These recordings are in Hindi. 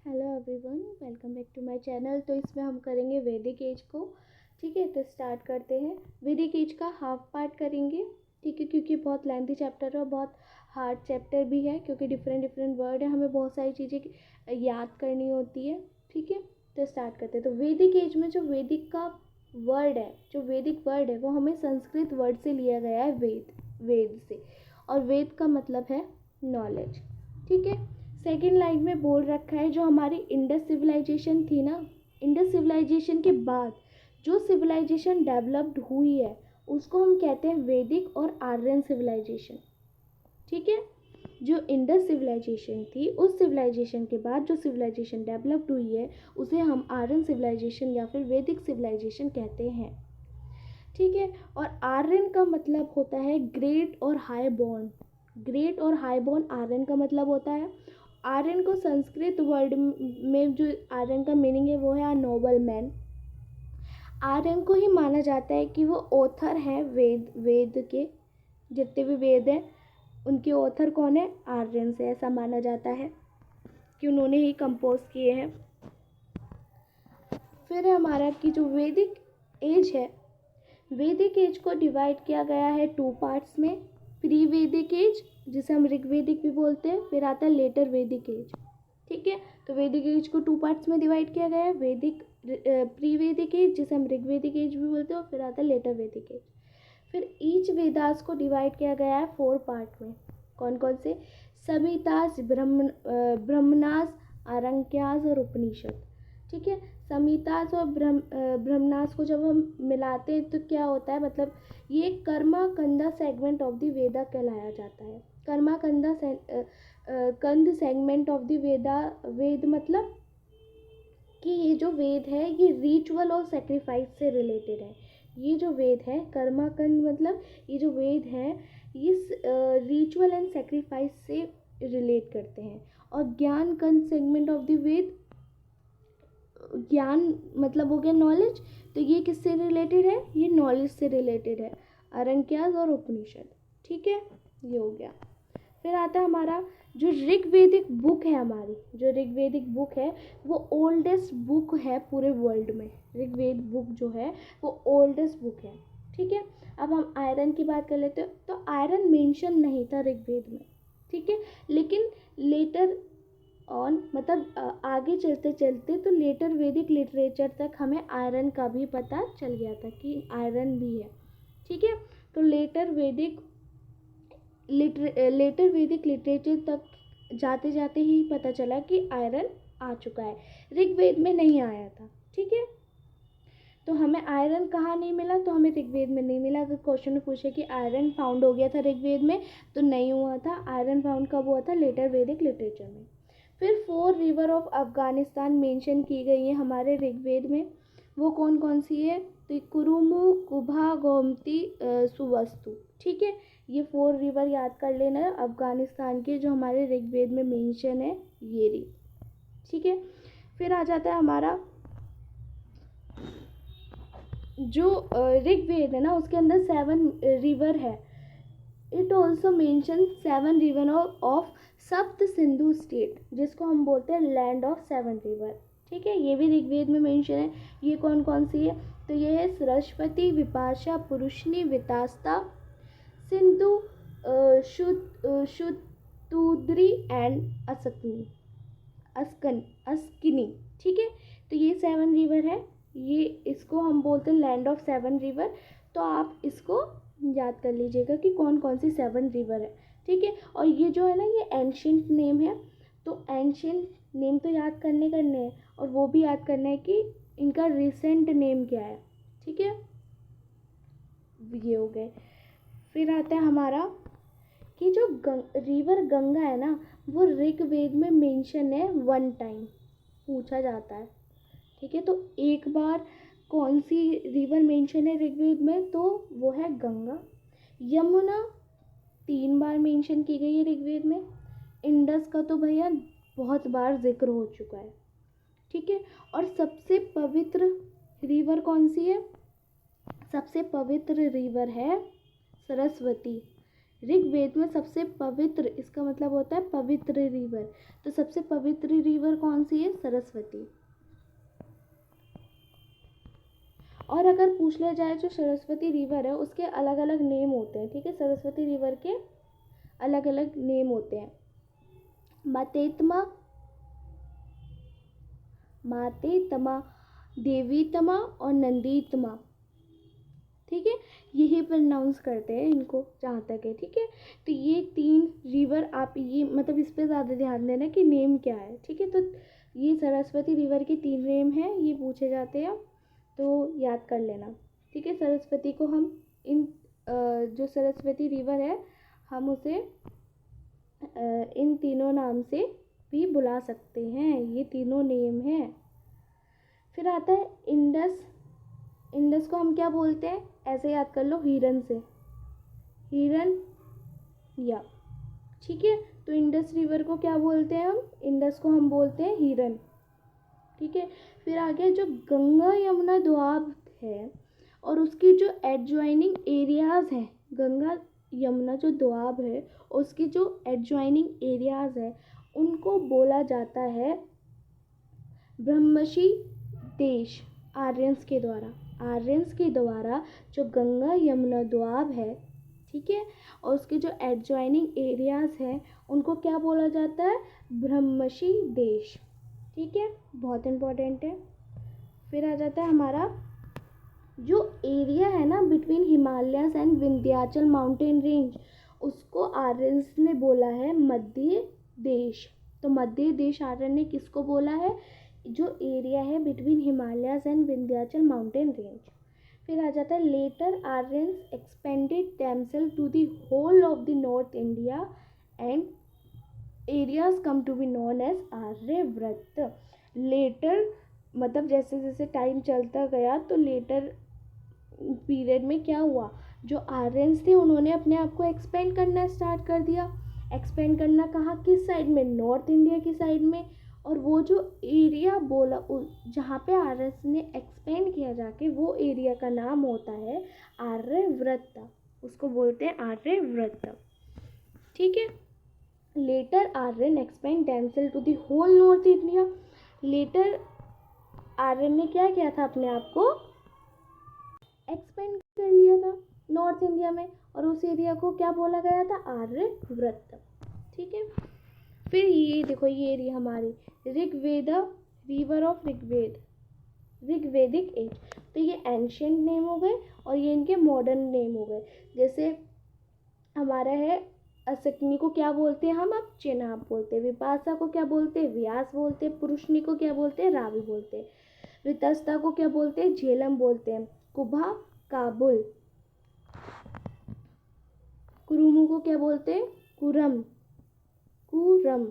Hello everyone, welcome back to my channel. तो इसमें हम करेंगे वैदिक एज को। ठीक है, तो स्टार्ट करते हैं। वैदिक एज का हाफ पार्ट करेंगे। ठीक है, क्योंकि बहुत लेंथी चैप्टर है और बहुत हार्ड चैप्टर भी है, क्योंकि डिफरेंट डिफरेंट वर्ड है, हमें बहुत सारी चीज़ें याद करनी होती है। ठीक है, तो स्टार्ट करते हैं। तो वैदिक एज में जो वैदिक का वर्ड है, जो वैदिक वर्ड है, वो हमें संस्कृत वर्ड से लिया गया है, वेद से। और वेद का मतलब है नॉलेज। ठीक है, सेकेंड लाइन में बोल रखा है जो हमारी इंडस सिविलाइजेशन थी ना, इंडस सिविलाइजेशन के बाद जो सिविलाइजेशन डेवलप्ड हुई है उसको हम कहते हैं वैदिक और आर्यन सिविलाइजेशन। ठीक है, जो इंडस सिविलाइजेशन थी उस सिविलाइजेशन के बाद जो सिविलाइजेशन डेवलप्ड हुई है उसे हम आर्यन सिविलाइजेशन या फिर वैदिक सिविलाइजेशन कहते हैं। ठीक है, और आर्यन का मतलब होता है ग्रेट और हाई बॉर्न। ग्रेट और हाई बॉर्न आर्यन का मतलब होता है। आर्यन को संस्कृत वर्ड में जो आर्यन का मीनिंग है वो है नोबल मैन। आर्यन को ही माना जाता है कि वो ऑथर हैं वेद के। जितने भी वेद हैं उनके ऑथर कौन है? आर्यन से ऐसा माना जाता है कि उन्होंने ही कंपोज किए हैं। फिर हमारा कि जो वैदिक एज है, वैदिक एज को डिवाइड किया गया है टू पार्ट्स में। प्री वैदिक एज, जिसे हम ऋग्वेदिक भी बोलते हैं, फिर आता है लेटर वैदिक एज। ठीक है, तो वैदिक एज को टू पार्ट्स में डिवाइड किया गया है। वैदिक प्री वैदिक एज, जिसे हम ऋग्वेदिक एज भी बोलते हैं, और फिर आता है लेटर वैदिक एज। फिर ईच वेदास को डिवाइड किया गया है 4 पार्ट में। कौन कौन से? संहितास, ब्रह्मनास, आरण्यकास और उपनिषद। ठीक है, संहितास और ब्रह्मनास को जब हम मिलाते हैं तो क्या होता है, मतलब ये कर्मा कंदा सेगमेंट ऑफ द वेदा कहलाया जाता है। कर्मा कंदा कंद सेगमेंट ऑफ द वेदा। वेद मतलब कि ये जो वेद है ये रिचुअल और सेक्रीफाइस से रिलेटेड है। ये जो वेद है कर्माकंड, मतलब ये जो वेद है ये रिचुअल एंड सेक्रीफाइस से रिलेट करते हैं। और ज्ञान कंद सेगमेंट ऑफ द वेद, ज्ञान मतलब हो गया नॉलेज, तो ये किससे रिलेटेड है? ये नॉलेज से रिलेटेड है, आरण्यकास और उपनिषद। ठीक है, ये हो गया। फिर आता है हमारा जो ऋग्वेदिक बुक है, हमारी जो ऋग्वेदिक बुक है वो ओल्डेस्ट बुक है पूरे वर्ल्ड में। ऋग्वेद बुक जो है वो ओल्डेस्ट बुक है। ठीक है, अब हम आयरन की बात कर लेते हैं। तो आयरन मेंशन नहीं था ऋग्वेद में। ठीक है, लेकिन लेटर ऑन, मतलब आगे चलते चलते तो लेटर वैदिक लिटरेचर तक हमें आयरन का भी पता चल गया था कि आयरन भी है। ठीक है, तो लेटर वैदिक लिटरेचर तक जाते जाते ही पता चला कि आयरन आ चुका है, ऋग्वेद में नहीं आया था। ठीक है, तो हमें आयरन कहाँ नहीं मिला? तो हमें ऋग्वेद में नहीं मिला। अगर क्वेश्चन में पूछे कि आयरन फाउंड हो गया था ऋग्वेद में, तो नहीं हुआ था। आयरन फाउंड कब हुआ था? लेटर वैदिक लिटरेचर में। फिर 4 रिवर ऑफ अफगानिस्तान मेंशन की गई है हमारे ऋग्वेद में। वो कौन कौन सी है? तो कुरुमु, कुभा, गोमती, सुवस्तु। ठीक है, ये 4 रिवर याद कर लेना है अफगानिस्तान के, जो हमारे ऋग्वेद में मेंशन है ये रही। ठीक है, फिर आ जाता है हमारा जो ऋग्वेद है ना, उसके अंदर 7 रिवर है। It also mention 7 river of सप्त सिंधु स्टेट, जिसको हम बोलते हैं लैंड ऑफ 7 रिवर। ठीक है, ये भी ऋग्वेद में मेंशन है। ये कौन कौन सी है? तो ये है सरस्वती, विपाशा, पुरुषनी, वितास्ता, सिंधु, शुतुद्री एंड अस्किनी। ठीक है, तो ये 7 रिवर है। ये इसको हम बोलते हैं लैंड ऑफ 7 रिवर। तो आप इसको याद कर लीजिएगा कि कौन कौन सी 7 रिवर है। ठीक है, और ये जो है ना ये एंशियंट नेम है। तो एंशियंट नेम तो याद करने हैं, और वो भी याद करना है कि इनका रिसेंट नेम क्या है। ठीक है, ये हो गए। फिर आता है हमारा कि जो रिवर गंगा है ना, वो ऋग्वेद में मेंशन है 1 टाइम, पूछा जाता है। ठीक है, तो एक बार कौन सी रिवर मेंशन है ऋग्वेद में? तो वो है गंगा। यमुना 3 बार मेंशन की गई है ऋग्वेद में। इंडस का तो भैया बहुत बार जिक्र हो चुका है। ठीक है, और सबसे पवित्र रिवर कौन सी है? सबसे पवित्र रिवर है सरस्वती। ऋग्वेद में सबसे पवित्र, इसका मतलब होता है पवित्र रिवर। तो सबसे पवित्र रिवर कौन सी है? सरस्वती। और अगर पूछ लिया जाए जो सरस्वती रिवर है उसके अलग अलग नेम होते हैं, ठीक है, सरस्वती रिवर के अलग अलग नेम होते हैं। मतेतमा, मातेतमा, देवीतमा और नंदीतमा, ठीक है, यही प्रोनाउंस करते हैं इनको जहाँ तक है, ठीक है। तो ये 3 रिवर आप ये मतलब इस पर ज़्यादा ध्यान देना कि नेम क्या है, ठीक है। तो ये सरस्वती रिवर के 3 नेम हैं, ये पूछे जाते हैं, तो याद कर लेना, ठीक है। सरस्वती को हम जो सरस्वती रिवर है हम उसे इन तीनों नाम से भी बुला सकते हैं, ये तीनों नेम हैं। फिर आता है इंडस। इंडस को हम क्या बोलते हैं? ऐसे याद कर लो, हिरन से, हिरन या, ठीक है। तो इंडस रिवर को क्या बोलते हैं हम? इंडस को हम बोलते हैं हिरन, ठीक है। फिर आगे जो गंगा यमुना दोआब है और उसकी जो एडजॉइनिंग एरियाज़ हैं, गंगा यमुना जो दोआब है उसकी जो एडजॉइनिंग एरियाज़ है उनको बोला जाता है ब्रह्मशी देश, आर्यंस के द्वारा। आर्यंस के द्वारा जो गंगा यमुना दोआब है, ठीक है, और उसके जो एडजॉइनिंग एरियाज़ हैं उनको क्या बोला जाता है? ब्रह्मशी देश, ठीक है, बहुत इम्पोर्टेंट है। फिर आ जाता है हमारा जो एरिया है ना between Himalayas and Vindhyachal mountain range, उसको आर्यंस ने बोला है मध्य देश। तो मध्य देश आर्यन ने किसको बोला है? जो एरिया है between Himalayas and Vindhyachal mountain range. फिर आ जाता है later Aryans expanded themselves to the whole of the north India and areas come to be known as Aryavarta. Later मतलब जैसे जैसे टाइम चलता गया तो लेटर पीरियड में क्या हुआ, जो आर्यंस थे उन्होंने अपने आप को एक्सपेंड करना स्टार्ट कर दिया। एक्सपेंड करना कहाँ, किस साइड में? नॉर्थ इंडिया की साइड में। और वो जो एरिया बोला जहाँ पे आर्यंस ने एक्सपेंड किया जाके, वो एरिया का नाम होता है आर्यव्रत, उसको बोलते हैं आर्यव्रत, ठीक है। Later Aryan expand themselves to the whole north India. Later Aryan ने क्या किया था? अपने आप को एक्सपेंड कर लिया था नॉर्थ इंडिया में, और उस एरिया को क्या बोला गया था? आर्यव्रत, ठीक है। फिर ये देखो, ये एरिया हमारी Rigveda, river of Rigveda, Rigvedic age. तो ये एंशियंट नेम हो गए और ये इनके मॉडर्न नेम हो गए। जैसे हमारा है असकनी को क्या बोलते हैं हम? अब चेनाब बोलते हैं। विपाशा को क्या बोलते हैं? व्यास बोलते हैं। पुरुषनी को क्या बोलते हैं? रावी बोलते हैं। वितस्ता को क्या बोलते हैं? झेलम बोलते हैं। कुभा काबुल। कुरुमु को क्या बोलते हैं? कुरम, कुरम,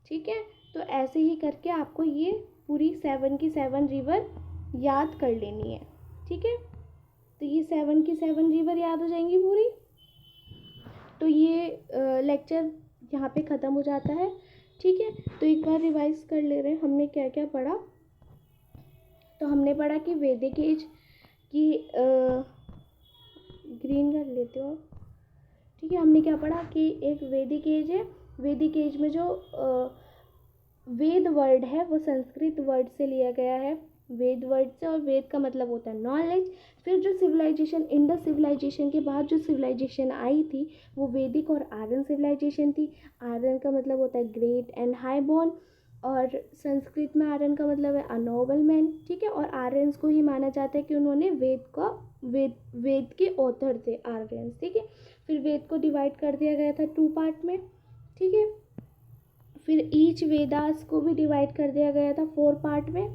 ठीक है। तो ऐसे ही करके आपको ये पूरी 7 की 7 रिवर याद कर लेनी है, ठीक है। तो ये 7 की 7 रिवर याद हो जाएंगी पूरी। तो ये लेक्चर यहाँ पे ख़त्म हो जाता है, ठीक है। तो एक बार रिवाइज कर ले रहे हैं हमने क्या क्या पढ़ा। तो हमने पढ़ा कि वैदिक एज की ग्रीन कर लेते हो, ठीक है। हमने क्या पढ़ा कि एक वैदिक एज है। वैदिक एज में जो वेद वर्ड है वो संस्कृत वर्ड से लिया गया है, वेद वर्ड से, और वेद का मतलब होता है नॉलेज। फिर जो सिविलाइजेशन, इंडस सिविलाइजेशन के बाद जो सिविलाइजेशन आई थी वो वैदिक और आर्यन सिविलाइजेशन थी। आर्यन का मतलब होता है ग्रेट एंड हाई बॉर्न, और संस्कृत में आर्यन का मतलब है अ नोबल मैन, ठीक है। और आर्यंस को ही माना जाता है कि उन्होंने वेद के ऑथर थे आर्यंस, ठीक है। फिर वेद को डिवाइड कर दिया गया था 2 पार्ट में, ठीक है। फिर ईच वेदास को भी डिवाइड कर दिया गया था 4 पार्ट में,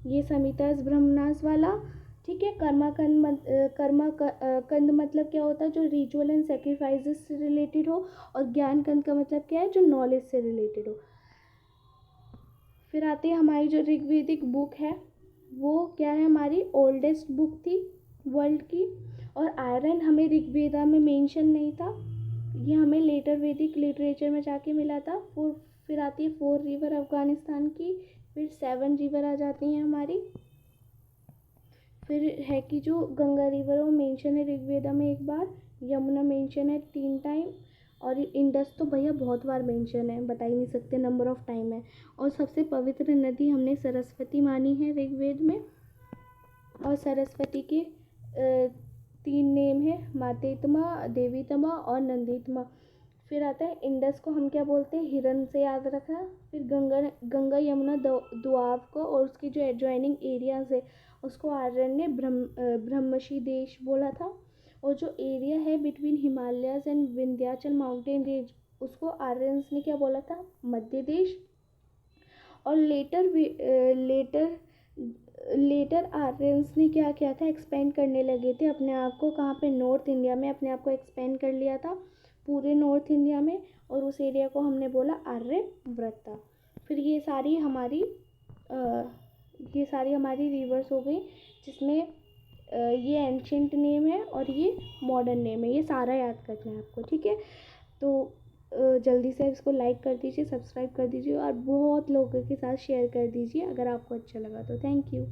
ये संहितास ब्रह्मणास वाला, ठीक है। कंद मतलब क्या होता है? जो रिचुअल एंड सेक्रीफाइसेस से रिलेटेड हो, और ज्ञान कंद का मतलब क्या है? जो नॉलेज से रिलेटेड हो। फिर आती है हमारी जो ऋग्वेदिक बुक है, वो क्या है? हमारी ओल्डेस्ट बुक थी वर्ल्ड की, और आयरन हमें ऋग्वेदा में मेंशन नहीं था, ये हमें लेटर वैदिक लिटरेचर में जाके मिला था। फिर आती है 4 रिवर अफगानिस्तान की। फिर 7 रिवर आ जाती हैं हमारी। फिर है कि जो गंगा रिवर वो मेंशन है ऋग्वेदा में एक बार, यमुना मेंशन है 3 टाइम, और इंडस तो भैया बहुत बार मेंशन है, बता ही नहीं सकते, नंबर ऑफ टाइम है। और सबसे पवित्र नदी हमने सरस्वती मानी है ऋग्वेद में। और सरस्वती के 3 नेम है, मातेतमा, देवीतमा और नंदीतमा। फिर आता है इंडस को हम क्या बोलते हैं, हिरन से याद रखा। फिर गंगा, गंगा यमुना दोआब को और उसकी जो एडजॉइनिंग एरियाज है उसको आर्यन ने ब्रह्मशी देश बोला था। और जो एरिया है between Himalayas and Vindhyachal mountain range उसको आर्यंस ने क्या बोला था, मध्य देश। और लेटर आर्यंस ने क्या किया था, एक्सपेंड करने लगे थे अपने आप को, कहाँ पे, नॉर्थ इंडिया में अपने आप को एक्सपेंड कर लिया था पूरे नॉर्थ इंडिया में, और उस एरिया को हमने बोला आर्यव्रत। फिर ये सारी हमारी रिवर्स हो गई, जिसमें ये एंशंट नेम है और ये मॉडर्न नेम है, ये सारा याद करना है आपको, ठीक है। तो जल्दी से इसको लाइक कर दीजिए, सब्सक्राइब कर दीजिए और बहुत लोगों के साथ शेयर कर दीजिए अगर आपको अच्छा लगा तो। Thank you.